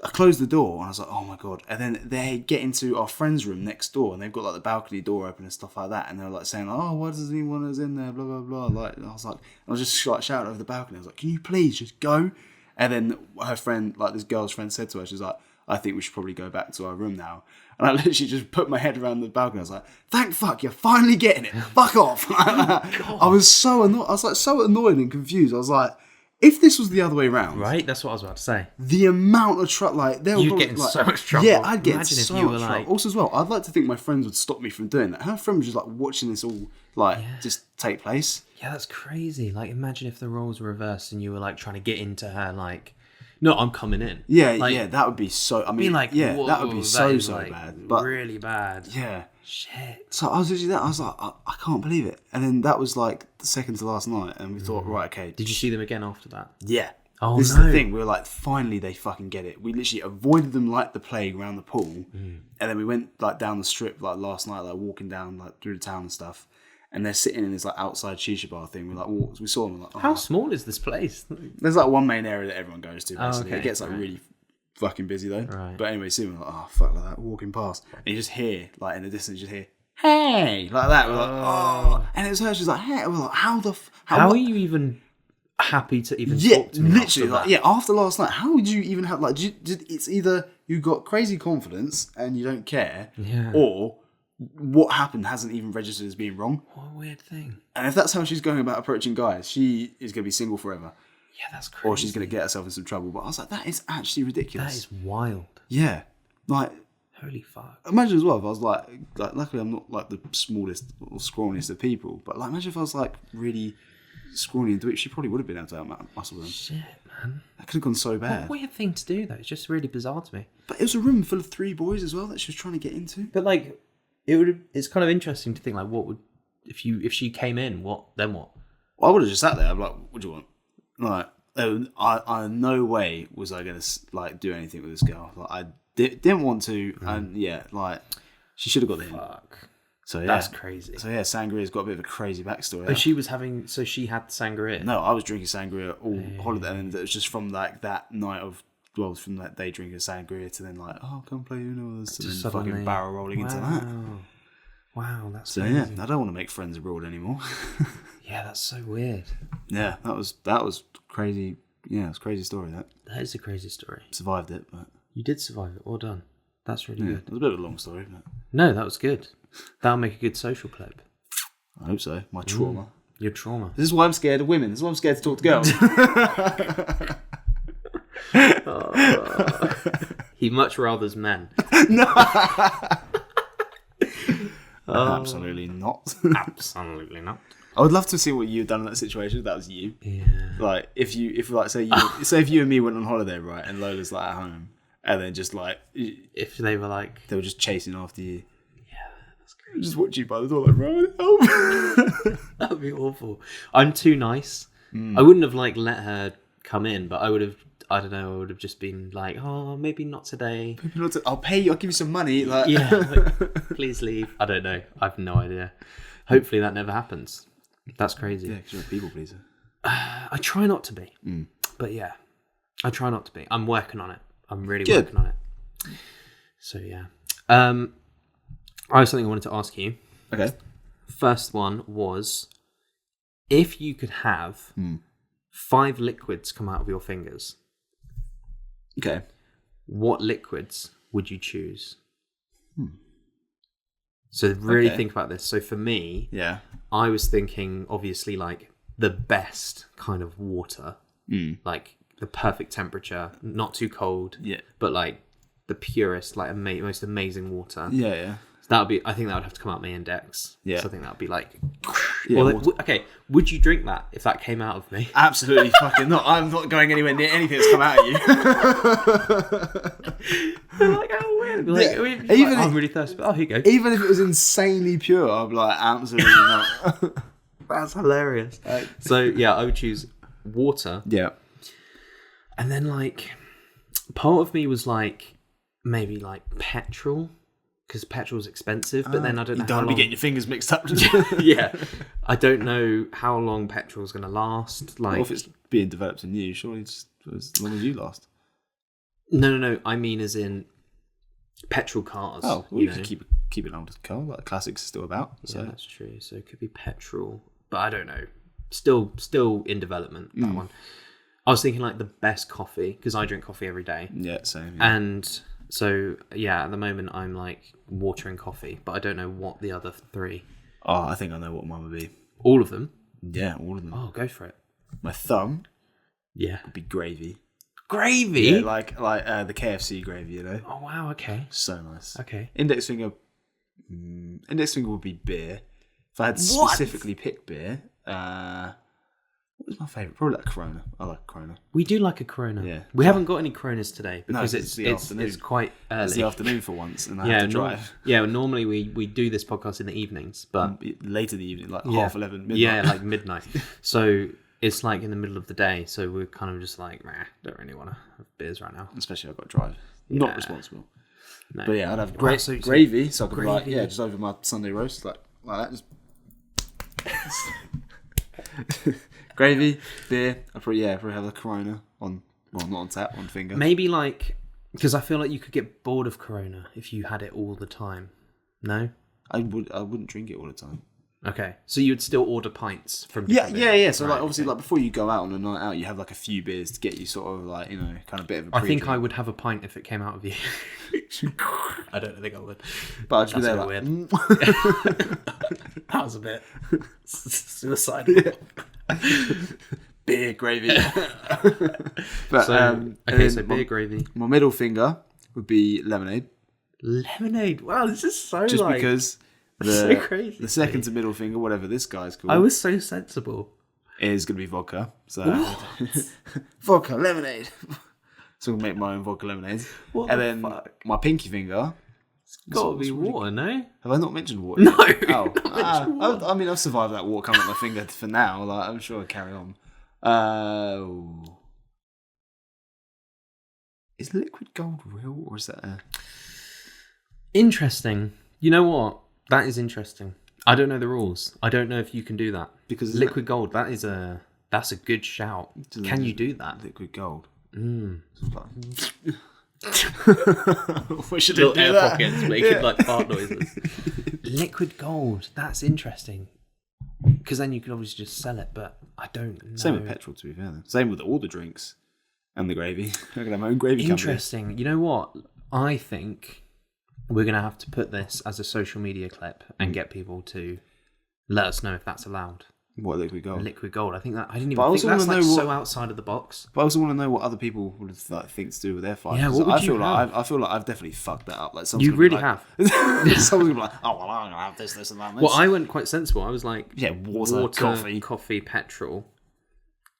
I closed the door and I was like, oh my god. And then they get into our friend's room next door, and they've got like the balcony door open and stuff like that. And they're like saying, oh, why does anyone is in there? Blah blah blah. Like, and I was just like shouting over the balcony. I was like, can you please just go? And then her friend, like this girl's friend, said to her, she's like, I think we should probably go back to our room now. And I literally just put my head around the balcony. I was like, thank fuck, you're finally getting it. Fuck off. I was so annoyed. I was like so annoyed and confused. I was like, if this was the other way around. Right, that's what I was about to say. The amount of trouble, like, they were You'd get in so much trouble. Yeah, I'd get Imagine so if you much were trouble. like... Also as well, I'd like to think my friends would stop me from doing that. Her friend was just like watching this all, like, just take place. Yeah, that's crazy. Like, imagine if the roles were reversed and you were like trying to get into her, like, no, I'm coming in. Yeah, like, yeah, that would be so. I mean, like, yeah, whoa, that would be so like, bad. But really bad. yeah, shit. So I was literally that. I was like, I can't believe it. And then that was like the second to last night, and we thought, right, okay. Did you see them again after that? Yeah. Oh, this no. is the thing. We were like, finally, they fucking get it. We literally avoided them like the plague around the pool, and then we went like down the strip like last night, like walking down like through the town and stuff. And they're sitting in this like outside shisha bar thing. We like we saw them. We're like, oh. How small is this place? There's like one main area that everyone goes to. Basically, okay. It gets like really fucking busy though. Right. But anyway, soon we're like, oh fuck, like that, walking past, and you just hear like in the distance, you just hear, hey, like that. We're like, oh, and it was her. She's like, hey. We're like, how are you even happy to even talk to me? Literally, like, after last night, how would you even have like? It's either you got crazy confidence and you don't care, or what happened hasn't even registered as being wrong. What a weird thing. And if that's how she's going about approaching guys, she is going to be single forever. Yeah, that's crazy. Or she's going to get herself in some trouble. But I was like, that is actually ridiculous. That is wild. Yeah. Like, holy fuck. Imagine as well if I was like luckily I'm not like the smallest or scrawniest of people, but like imagine if I was like really scrawny and dweeb, she probably would have been able to out-muscle them. Shit, man. That could have gone so bad. What a weird thing to do, though. It's just really bizarre to me. But it was a room full of 3 boys as well that she was trying to get into. But like, it's kind of interesting to think like, what would if she came in, what? Well, I would have just sat there. I'd be like, what do you want? Like, I no way was I going to like do anything with this girl. Like, I didn't want to, and like she should have got the hint. Fuck. So yeah, that's crazy. So yeah, sangria's got a bit of a crazy backstory. Oh, she was having. So she had sangria. No, I was drinking sangria all holiday, and it was just from like that night of. Well, from that day drinking sangria to then like, oh, come play Uno with us, and then fucking barrel rolling into that. Wow, that's so crazy. Yeah. I don't want to make friends abroad anymore. Yeah, that's so weird. Yeah, that was crazy. Yeah, it's a crazy story. That is a crazy story. Survived it, but you did survive it. Well done. That's really good. It was a bit of a long story, but no, that was good. That'll make a good social clip. I hope so. My trauma. Your trauma. This is why I'm scared of women. This is why I'm scared to talk to girls. He much rather's men. No. Absolutely not. Absolutely not. I would love to see what you'd done in that situation if that was you. Yeah. Like if if you and me went on holiday, right, and Lola's like at home, and then just like if they were just chasing after you. Yeah, that's crazy. Just watch you by the door like, right, help. That would be awful. I'm too nice. I wouldn't have let her come in, but I would I don't know, I would have just been like, oh, maybe not today. I'll pay you. I'll give you some money. Like... Yeah, like, please leave. I don't know. I have no idea. Hopefully that never happens. That's crazy. Yeah, because you're a people pleaser. I try not to be. But yeah, I try not to be. I'm working on it. I'm really Good. working on it. So yeah. I have something I wanted to ask you. Okay. First one was, if you could have 5 liquids come out of your fingers, Okay. what liquids would you choose? So really Okay. think about this. So for me, Yeah. I was thinking obviously like the best kind of water, like the perfect temperature, not too cold, Yeah. but like the purest, like most amazing water. Yeah, yeah. So that would be, I think that would have to come out my index. Yeah. So I think that would be like, Yeah, well, water. okay, would you drink that if that came out of me? Absolutely fucking not. I'm not going anywhere near anything that's come out at you. Like, oh, weird. Like, Yeah. even Even like, oh, if- I'm really thirsty. Oh, here you go. Even if it was insanely pure, I'd be like, absolutely not. That's hilarious. So yeah, I would choose water. Yeah. And then like, part of me was like, maybe like petrol, because petrol's expensive, but then I don't know You don't how be long... getting your fingers mixed up. Yeah. I don't know how long petrol's going to last. Like, Well, if it's being developed in you, surely it's as long as you last. No. I mean, as in petrol cars. Oh, well, you you know? could keep it on the car, like classics are still about. So Yeah, that's true. So it could be petrol, but I don't know. Still in development, that one. I was thinking like the best coffee, because I drink coffee every day. yeah, same. Yeah. And so, yeah, at the moment I'm like water and coffee, but I don't know what the other 3. Oh, I think I know what mine would be. All of them? Yeah, all of them. Oh, go for it. My thumb Yeah. would be gravy. Gravy? Yeah, like the KFC gravy, you know. Oh, wow, okay. So nice. Okay. Index finger would be beer. If I had specifically picked beer, what was my favourite? Probably like Corona. I like Corona. We do like a Corona. Yeah. We haven't got any Coronas today because No, it's the afternoon. it's quite early. It's the afternoon for once, and I have to drive. Normally we do this podcast in the evenings, but Late in the evening, like yeah. 11:30, midnight. Yeah, like midnight. So it's like in the middle of the day. So we're kind of just like, don't really want to have beers right now. Especially I've got to drive. Not Yeah. responsible. No. But yeah, I'd have Right, so- gravy, so I could be like, gravy. yeah, just over my Sunday roast, like that. Just gravy, beer. I'd probably have a Corona on, well, not on tap, on finger. Maybe like, because I feel like you could get bored of Corona if you had it all the time. No? I wouldn't drink it all the time. Okay. So you'd still order pints from Yeah. different beers. So Right, like obviously okay. like before you go out on a night out, you have like a few beers to get you sort of like, you know, kind of bit of a I think I pre-drink. would have a pint if it came out of you. I don't think I would. But I'd just be That's there a like, bit That was a bit suicidal. beer, gravy. But So, and okay, then so beer gravy. my middle finger would be lemonade. Lemonade. Wow, this is so Just like... because so crazy the to second me. to middle finger, whatever this guy's called, I was so sensible. is going to be vodka. So vodka lemonade. So I'm going to make my own vodka lemonade. What and the then fuck? my pinky finger. Gotta be water, no? Have I not mentioned water? No, yet? Oh, you've not mentioned water. I mean, I've survived that water coming up my finger for now. Like, I'm sure I'll carry on. Is liquid gold real, or is that a... Interesting. You know what? That is interesting. I don't know the rules. I don't know if you can do that. Because Liquid gold, that's a good shout. Isn't Can it you do that? liquid gold? Mm. Wish I Little didn't do air that. pockets making like fart noises. Liquid gold, that's interesting. Because then you could obviously just sell it, but I don't know. Same with petrol, to be fair. Then. Same with all the drinks and the gravy. I can have my own gravy company. Interesting. You know what? I think we're going to have to put this as a social media clip and get people to let us know if that's allowed. What, liquid gold? Liquid gold. I think that I didn't But I even think also that's wanna like know so what- outside of the box. But I also want to know what other people would think to do with their fire. Yeah, what 'Cause would I you feel like have? I feel like I've definitely fucked that up. Like You really have. have. Someone's gonna be like, oh well, I'm gonna have this, and that. Well, I went quite sensible. I was like, yeah, water, coffee. petrol.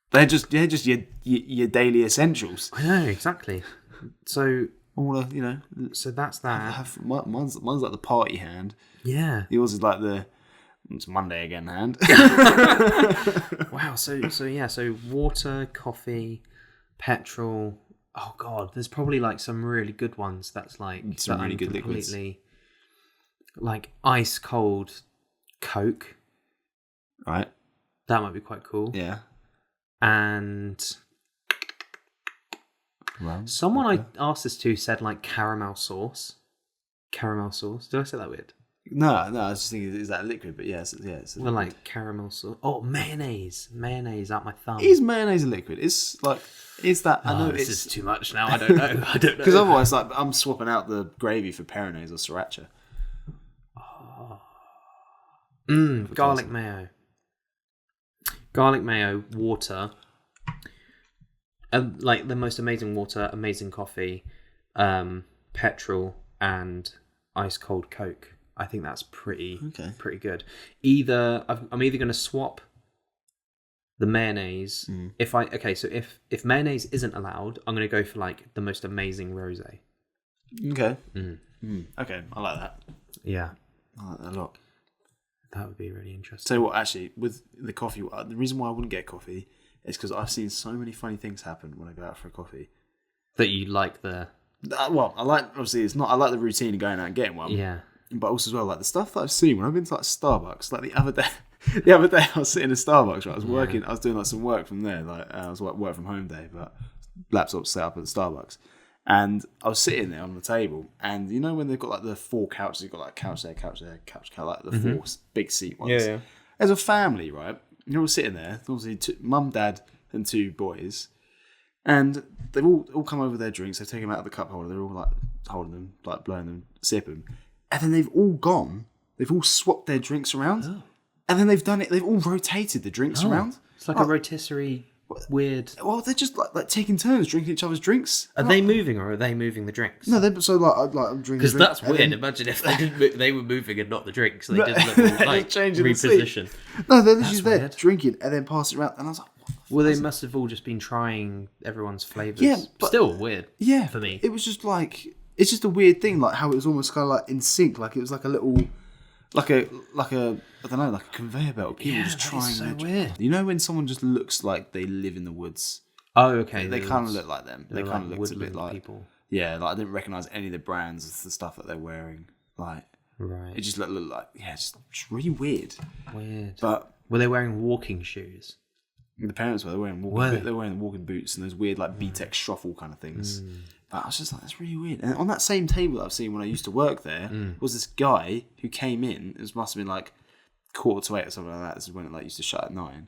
They're just your daily essentials. I know exactly. So All the, you know, that's that. mine's like the party hand. Yeah. Yours is like the it's Monday again hand. Wow. So water, coffee, petrol, Oh god, there's probably like some really good ones. That's like Some that really I'm good liquids. completely like ice cold Coke. Right? That might be quite cool. Yeah. And Well, someone okay. I asked this to said like caramel sauce. Caramel sauce. Did I say that weird? No, I was just thinking, is that a liquid? But yeah, it's a Well, liquid. like caramel sauce. Oh, mayonnaise. Mayonnaise up my thumb. Is mayonnaise a liquid? It's like, is that? I know this it's is too much now. I don't know. I don't know. because otherwise, like, I'm swapping out the gravy for peronaise or sriracha. Garlic mayo. Garlic mayo, water. Like the most amazing water, amazing coffee, petrol, and ice cold Coke. I think that's pretty good. I'm either going to swap the mayonnaise if mayonnaise isn't allowed, I'm going to go for like the most amazing rosé. Okay. Okay, I like that. Yeah, I like that a lot. that would be really interesting. So what? Actually, with the coffee, the reason why I wouldn't get coffee is because I've seen so many funny things happen when I go out for a coffee. That you like the Well, I like obviously it's not. I like the routine of going out and getting one. yeah. But also as well, like the stuff that I've seen when I've been to like Starbucks, like the other day I was sitting in Starbucks, right? I was working, I was doing like some work from there, like I was like work from home day, but laptop set up at the Starbucks, and I was sitting there on the table, and you know when they've got like the 4 couches, you've got like couch there, like the 4 big seat ones. Yeah. As a family, right? You're all sitting there, obviously mum, dad, and 2 boys. And they've all come over their drinks. They've taken them out of the cup holder. They're all like holding them, like blowing them, sipping. And then they've all gone. They've all swapped their drinks around. Oh. And then they've done it. They've all rotated the drinks around. It's like a rotisserie weird. Well, they're just like taking turns drinking each other's drinks. Are they moving or are they moving the drinks? No, they're so like I'm drinking. Because that's weird. Then, Imagine if they didn't. They were moving and not the drinks. They just like changing the seat. reposition. No, they're literally there weird. drinking and then passing it around. And I was like, what the fuck Well, they is it? must have all just been trying everyone's flavors. Yeah, but- still weird. Yeah, for me. it was just like it's just a weird thing, like how it was almost kind of like in sync, like it was like a little, like a I don't know, like a conveyor belt. People just that trying. is so their weird. You know when someone just looks like they live in the woods. Oh, okay. They kind of look like them. They they're kind of like looked a bit woodland like people. Yeah, like I didn't recognize any of the brands of the stuff that they're wearing. Like Right. it just looked like just really weird. Weird. But Were they wearing walking shoes? the parents were wearing walking boots and those weird like BTEC shuffle kind of things. But I was just like, that's really weird. And on that same table that I've seen when I used to work there was this guy who came in. It must have been like 7:45 or something like that. This is when it like used to shut at 9.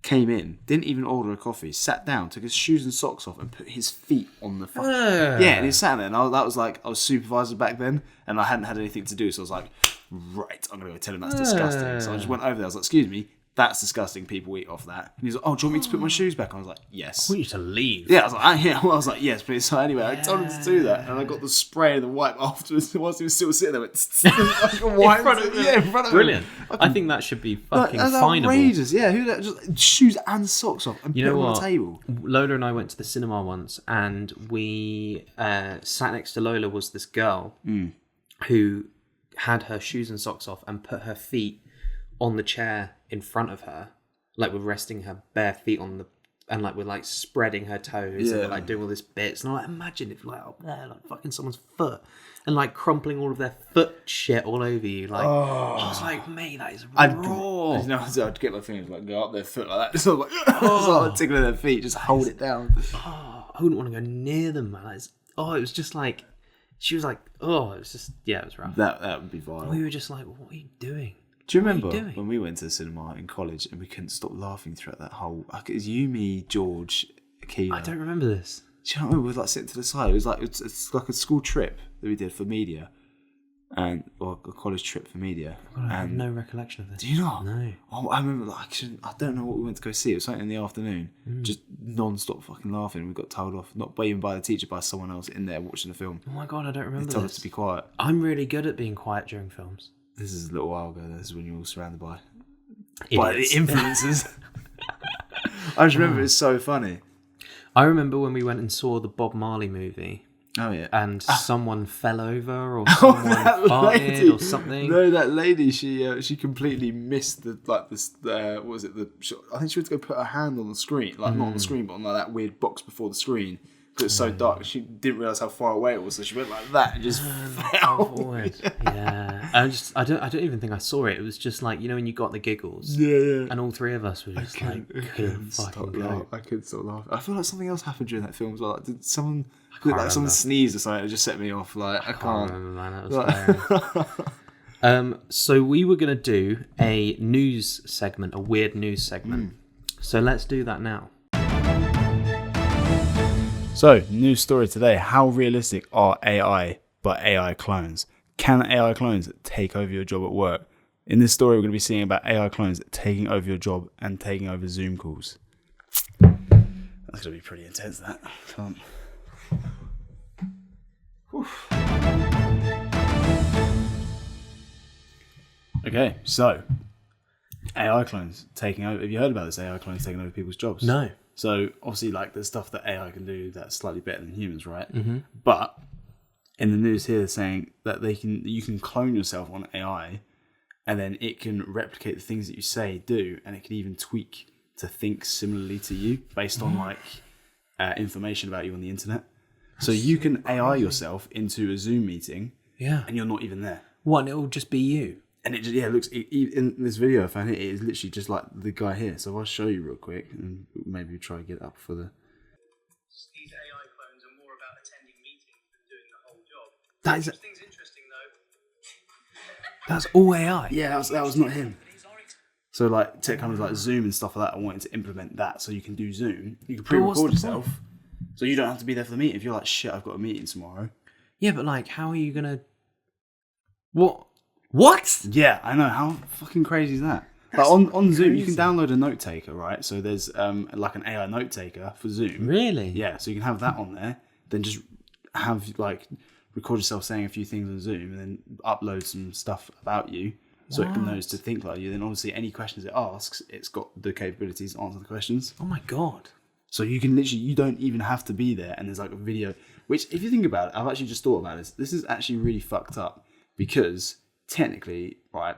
Came in, didn't even order a coffee, sat down, took his shoes and socks off, and put his feet on the fucking... Yeah, and he sat there, and I was supervisor back then, and I hadn't had anything to do, so I was like, right, I'm going to go tell him that's disgusting. So I just went over there, I was like, excuse me, that's disgusting, people eat off that. And he's like, oh, do you want me to put my shoes back on? I was like, yes. I want you to leave. Yeah, I was like, yes, please. So anyway, I told him to do that, and I got the spray and the wipe afterwards. Whilst he was still sitting there, in front of him. Brilliant. I think that should be fucking That's finable. outrageous. Yeah, who just shoes and socks off and You put know them on what? the table. Lola and I went to the cinema once, and we sat next to Lola was this girl who had her shoes and socks off and put her feet on the chair in front of her, like with resting her bare feet on the, and like with like spreading her toes and like doing all this bits. And I'm like, imagine if like up there, like fucking someone's foot and like crumpling all of their foot shit all over you. Like, I was like, mate, that is raw. I'd get my fingers like go up their foot like that, just like, like tickling their feet, just hold it down. I wouldn't want to go near them, man. It was just like, she was like, it was just, it was rough. That would be vile. We were just like, what are you doing? Do you remember doing? when we went to the cinema in college and we couldn't stop laughing throughout that whole? It was you, me, George, Akiva. I don't remember this. Do you know what I mean? We were like sitting to the side. It was like it's like a school trip that we did for media, or a college trip for media. God, I have no recollection of this. Do you not? No. Oh, I remember. Like, I don't know what we went to go see. It was something in the afternoon. Just non-stop fucking laughing. We got told off, not even by the teacher, by someone else in there watching the film. Oh my God, I don't remember They told this. us to be quiet. I'm really good at being quiet during films. This is a little while ago. This is when you were all surrounded by Idiots. the influences. I just remember it's so funny. I remember when we went and saw the Bob Marley movie. Oh yeah. And someone fell over or someone farted or something. No, that lady, she completely missed what was it? I think she went to go put her hand on the screen, like not on the screen, but on like that weird box before the screen, because it's so dark. She didn't realise how far away it was, so she went like that and just fell forward. Yeah. I don't even think I saw it. It was just like, you know, when you got the giggles. Yeah. And all three of us were just couldn't fucking go. I couldn't stop laughing. I feel like something else happened during that film as well. Like, did someone someone sneezed or something? It just set me off. Like I can't remember, man. That was hilarious. So we were gonna do a news segment, a weird news segment. So let's do that now. So, news story today. How realistic are AI but AI clones? Can AI clones take over your job at work? In this story, we're going to be seeing about AI clones taking over your job and taking over Zoom calls. That's going to be pretty intense, that. Okay, so AI clones taking over. Have you heard about this? AI clones taking over people's jobs? No. So obviously, like there's stuff that AI can do that's slightly better than humans, right? Mm-hmm. But in the news here, they're saying that you can clone yourself on AI, and then it can replicate the things that you say, do, and it can even tweak to think similarly to you based on like information about you on the internet. So you can AI yourself into a Zoom meeting, and you're not even there. What? And it will just be you. And it just, looks, in this video I found it is literally just like the guy here. So I'll show you real quick and maybe try to get it up for the... These AI clones are more about attending meetings than doing the whole job. That is... Thing's interesting though. That's all AI. Yeah, that was not him. So like tech companies like Zoom and stuff like that are wanting to implement that so you can do Zoom. You can pre-record yourself. So you don't have to be there for the meeting. If you're like, shit, I've got a meeting tomorrow. Yeah, but like, how are you going to... What? Yeah, I know. How fucking crazy is that? Like on Zoom, you can download a note taker, right? So there's like an AI note taker for Zoom. Really? Yeah, so you can have that on there. Then just have like record yourself saying a few things on Zoom, and then upload some stuff about you, so it knows to think like you. Then obviously any questions it asks, it's got the capabilities to answer the questions. Oh my god! So you can literally, you don't even have to be there, and there's like a video. Which, if you think about it, I've actually just thought about this. This is actually really fucked up because technically, right,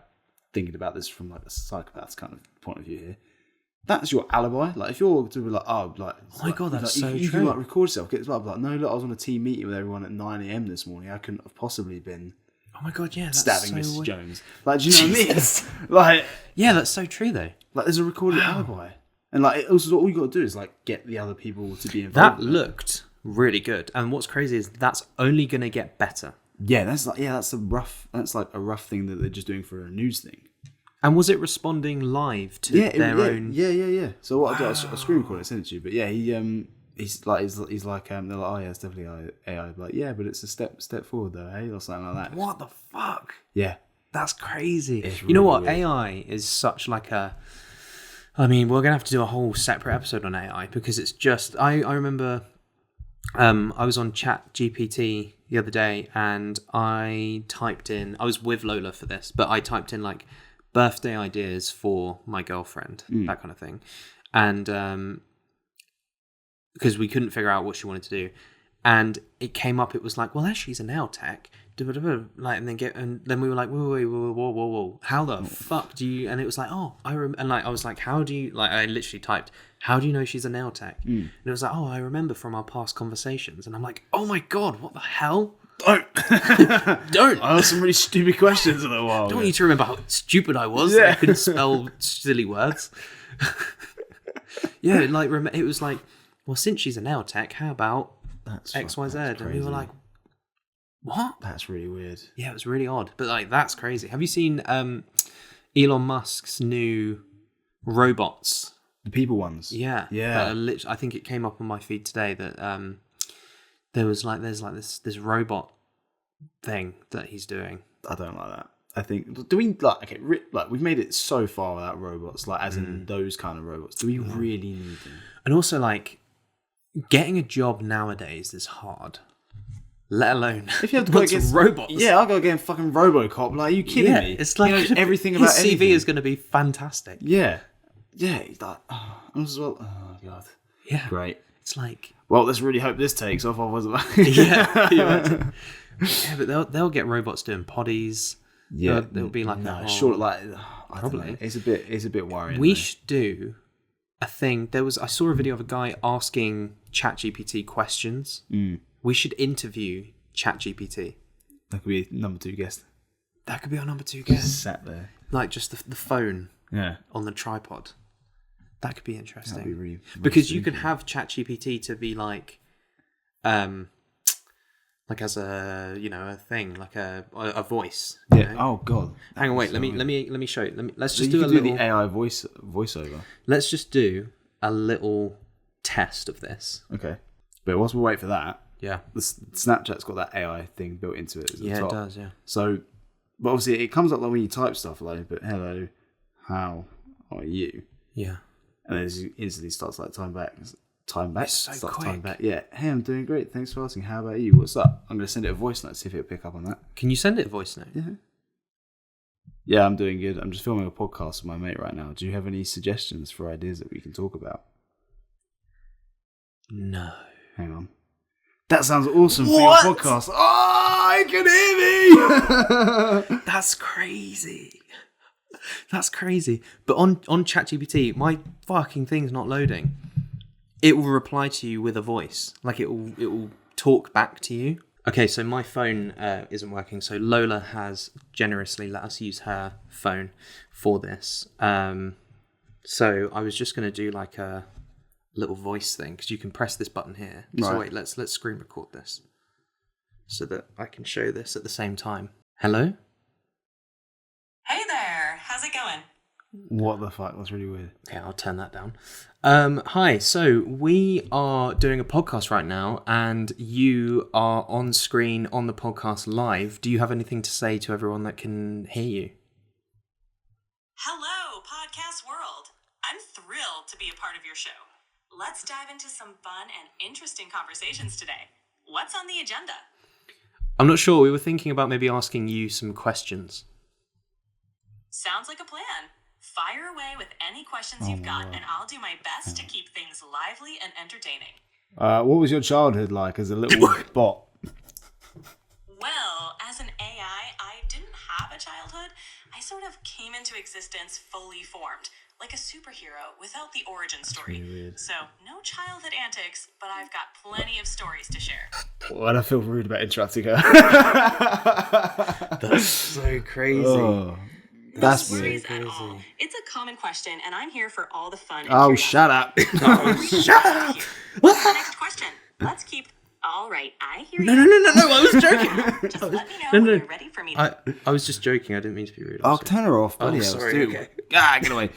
thinking about this from like a psychopath's kind of point of view here, that's your alibi. Like if you're to be like, oh my god, that's so you true. can like record yourself, get like, no, look, I was on a team meeting with everyone at 9 a.m. this morning. I couldn't have possibly been. Oh my god, yeah, that's stabbing so Mrs. weird. Jones. Like, do you know what I mean? Like, yeah, that's so true though. Like, there's a recorded alibi, and like, also all you got to do is like get the other people to be involved. That looked really good, and what's crazy is that's only going to get better. Yeah, that's like a rough thing that they're just doing for a news thing. And was it responding live to their own? Yeah. So what I did, I screen recorded it, sent it to you. But yeah, he's like, they're like, oh yeah, it's definitely AI. But yeah, but it's a step forward though, hey, or something like that. What the fuck? Yeah, that's crazy. It's you know really what? weird. AI is such like a. I mean, we're gonna have to do a whole separate episode on AI because it's just. I remember, I was on Chat GPT the other day and I typed in. I was with Lola for this, but I typed in like birthday ideas for my girlfriend, that kind of thing, and because we couldn't figure out what she wanted to do, and it came up. It was like, well, she's a nail tech, like, and then we were like, whoa, how the fuck do you? And it was like, oh, and like I was like, how do you? Like I literally typed, how do you know she's a nail tech? And it was like, oh, I remember from our past conversations, and I'm like, oh my god, what the hell? Don't. I asked some really stupid questions in a while. I don't want you to remember how stupid I was. I couldn't spell silly words. Yeah, like it was like, well, since she's a nail tech, how about XYZ? And we were like, what? That's really weird. Yeah, it was really odd. But like, that's crazy. Have you seen Elon Musk's new robots? The people ones. Yeah. I think it came up on my feed today that there's this robot thing that he's doing. I don't like that. I think, do we like we've made it so far without robots, like as in those kind of robots. Do we really need them? And also, like, getting a job nowadays is hard. Let alone if you have to go against robots. Yeah, I'll go against fucking RoboCop. Like, are you kidding me? It's like, he knows everything his about CV anything. is going to be fantastic. Yeah. He's like, oh god. Yeah, great. It's like, well, let's really hope this takes off. I wasn't. yeah, but they'll get robots doing potties. Yeah, there'll be like sure. Like, probably it's a bit worrying. We should do a thing. I saw a video of a guy asking ChatGPT questions. We should interview ChatGPT. That could be number 2 guest. That could be our number 2 guest. Sat there. Like just the phone on the tripod. That could be interesting. That'd be really because you could have ChatGPT to be like as a a thing, like a voice. Yeah. Oh god. Hang on, wait. Let me show you. Let's just so do a little. the AI voiceover. Let's just do a little test of this. Okay. But whilst we wait for that, Yeah. the Snapchat's got that AI thing built into it. At the top. It does. Yeah. So, but obviously it comes up like when you type stuff like, "But hello, how are you?" Yeah. And then it instantly starts like time back. It's so Starts quick. time back. Yeah. Hey, I'm doing great. Thanks for asking. How about you? What's up? I'm going to send it a voice note, see if it'll pick up on that. Can you send it a voice note? Yeah. Yeah, I'm doing good. I'm just filming a podcast with my mate right now. Do you have any suggestions for ideas that we can talk about? No. Hang on. That sounds awesome What? for your podcast. Oh, it can hear me! That's crazy. That's crazy. But on ChatGPT, my fucking thing's not loading. It will reply to you with a voice. Like it will talk back to you. Okay, so my phone isn't working. So Lola has generously let us use her phone for this. So I was just going to do like a little voice thing because you can press this button here. Right. So wait, let's screen record this so that I can show this at the same time. Hello? Hey there, how's it going? What the fuck? That's really weird. Okay, I'll turn that down. Hi, so we are doing a podcast right now and you are on screen on the podcast live. Do you have anything to say to everyone that can hear you? Hello, podcast world. I'm thrilled to be a part of your show. Let's dive into some fun and interesting conversations today. What's on the agenda? I'm not sure. We were thinking about maybe asking you some questions. Sounds like a plan. Fire away with any questions you've got, and I'll do my best to keep things lively and entertaining. What was your childhood like as a little bot? Well, as an AI, I didn't have a childhood. I sort of came into existence fully formed, like a superhero without the origin story. really weird. So, no childhood antics, but I've got plenty of stories to share. Well, I feel rude about interrupting her. That's so crazy. Oh, that's No weird. worries at all. It's a common question, and I'm here for all the fun. And Oh, curiosity. shut up. Shut up! What's the next question? Let's keep. All right, I hear you. No, I was joking. Just let me know when you're ready for me. I was just joking. I didn't mean to be rude. Oh, turn her off. Oh, Bloody hell, sorry, dude. okay. Ah, get away.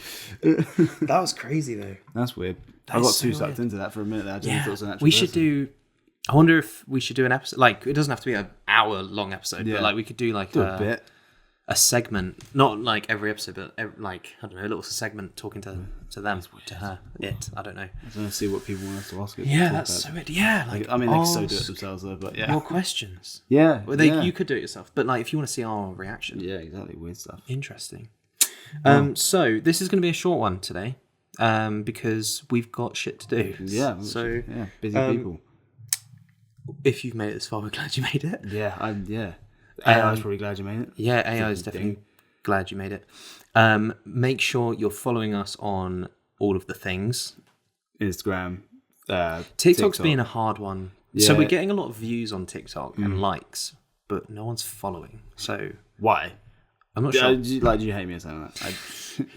That was crazy though. That's weird. I is got so too sucked weird. into that for a minute there. I didn't think it was an actual We should person. do. I wonder if we should do an episode. Like, it doesn't have to be an hour-long episode, Yeah. but like we could do like Do a bit. a segment, not like every episode, but like I don't know, a little segment talking to them, to her, it. I don't know. I don't know, see what people want us to ask. Yeah, that's so weird. Yeah, like I mean, they can so do it ask themselves though, but yeah. more questions. Yeah. Well, yeah. you could do it yourself, but like if you want to see our reaction, Yeah, exactly. Weird stuff. interesting. So this is going to be a short one today, because we've got shit to do. Yeah. So yeah, busy people. if you've made it this far, we're glad you made it. Yeah, I was probably glad you made it. Yeah, AI is Fucking definitely thing. glad you made it. Make sure you're following us on all of the things. Instagram. TikTok's TikTok. been a hard one. So Yeah. we're getting a lot of views on TikTok and likes, but no one's following. So Why? I'm not Do sure. you hate me or something like that?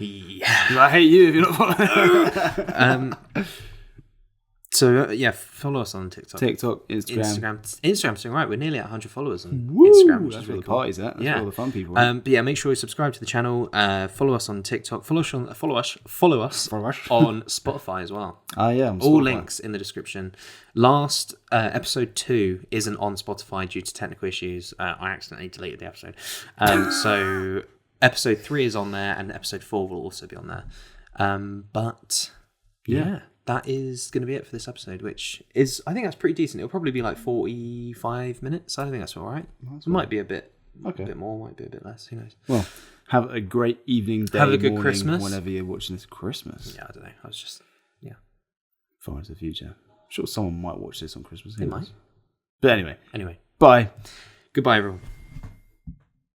Yeah. I hate you if you're not following. So yeah, follow us on TikTok. TikTok, Instagram. Instagram's doing right. We're nearly at 100 followers on Woo! Instagram, which That's is where really the cool. party's at. That's where all the fun people. But yeah, make sure you subscribe to the channel. Follow us on TikTok. Follow us on Spotify as well. Yeah. I'm All Spotify. links in the description. Last episode 2 isn't on Spotify due to technical issues. I accidentally deleted the episode. So episode 3 is on there, and episode 4 will also be on there. But yeah, that is going to be it for this episode, which is, I think that's pretty decent. It'll probably be like 45 minutes. I think that's all right. It might be a bit, Okay. a bit more, might be a bit less. Who knows? Well, have a great evening, day, Have a good morning, Christmas. whenever you're watching this. Christmas. Yeah, I don't know. I was just, Far into the future. I'm sure someone might watch this on Christmas. They Who might. knows? But anyway, Anyway, bye. goodbye, everyone.